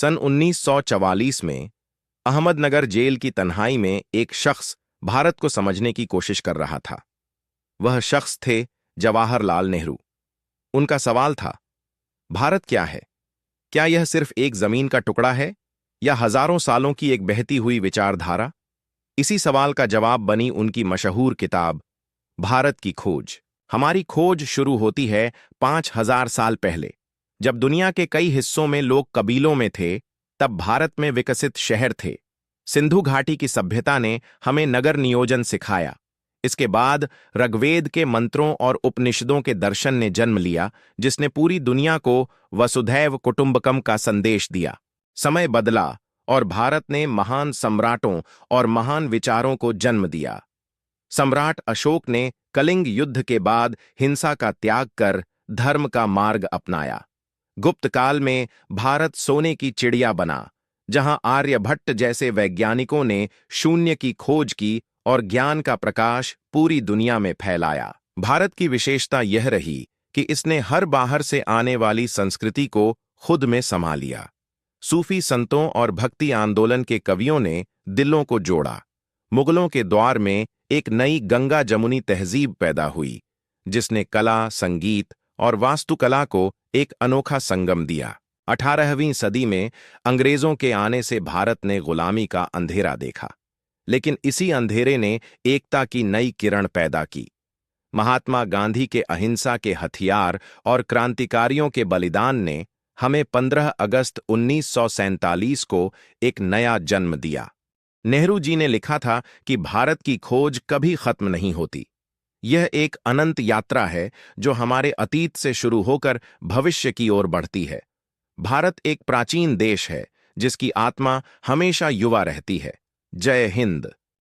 सन 1944 में अहमदनगर जेल की तन्हाई में एक शख्स भारत को समझने की कोशिश कर रहा था। वह शख्स थे जवाहरलाल नेहरू। उनका सवाल था, भारत क्या है? क्या यह सिर्फ एक जमीन का टुकड़ा है या हजारों सालों की एक बहती हुई विचारधारा? इसी सवाल का जवाब बनी उनकी मशहूर किताब भारत की खोज। हमारी खोज शुरू होती है 5000 साल पहले, जब दुनिया के कई हिस्सों में लोग कबीलों में थे। तब भारत में विकसित शहर थे। सिंधु घाटी की सभ्यता ने हमें नगर नियोजन सिखाया। इसके बाद ऋग्वेद के मंत्रों और उपनिषदों के दर्शन ने जन्म लिया, जिसने पूरी दुनिया को वसुधैव कुटुंबकम का संदेश दिया। समय बदला और भारत ने महान सम्राटों और महान विचारों को जन्म दिया। सम्राट अशोक ने कलिंग युद्ध के बाद हिंसा का त्याग कर धर्म का मार्ग अपनाया। गुप्त काल में भारत सोने की चिड़िया बना, जहां आर्यभट्ट जैसे वैज्ञानिकों ने शून्य की खोज की और ज्ञान का प्रकाश पूरी दुनिया में फैलाया। भारत की विशेषता यह रही कि इसने हर बाहर से आने वाली संस्कृति को खुद में समा लिया। सूफी संतों और भक्ति आंदोलन के कवियों ने दिलों को जोड़ा। मुगलों के द्वार में एक नई गंगा जमुनी तहजीब पैदा हुई, जिसने कला, संगीत और वास्तुकला को एक अनोखा संगम दिया। 18वीं सदी में अंग्रेजों के आने से भारत ने गुलामी का अंधेरा देखा, लेकिन इसी अंधेरे ने एकता की नई किरण पैदा की। महात्मा गांधी के अहिंसा के हथियार और क्रांतिकारियों के बलिदान ने हमें 15 अगस्त 1947 को एक नया जन्म दिया। नेहरू जी ने लिखा था कि भारत की खोज कभी खत्म नहीं होती। यह एक अनंत यात्रा है जो हमारे अतीत से शुरू होकर भविष्य की ओर बढ़ती है। भारत एक प्राचीन देश है जिसकी आत्मा हमेशा युवा रहती है। जय हिंद।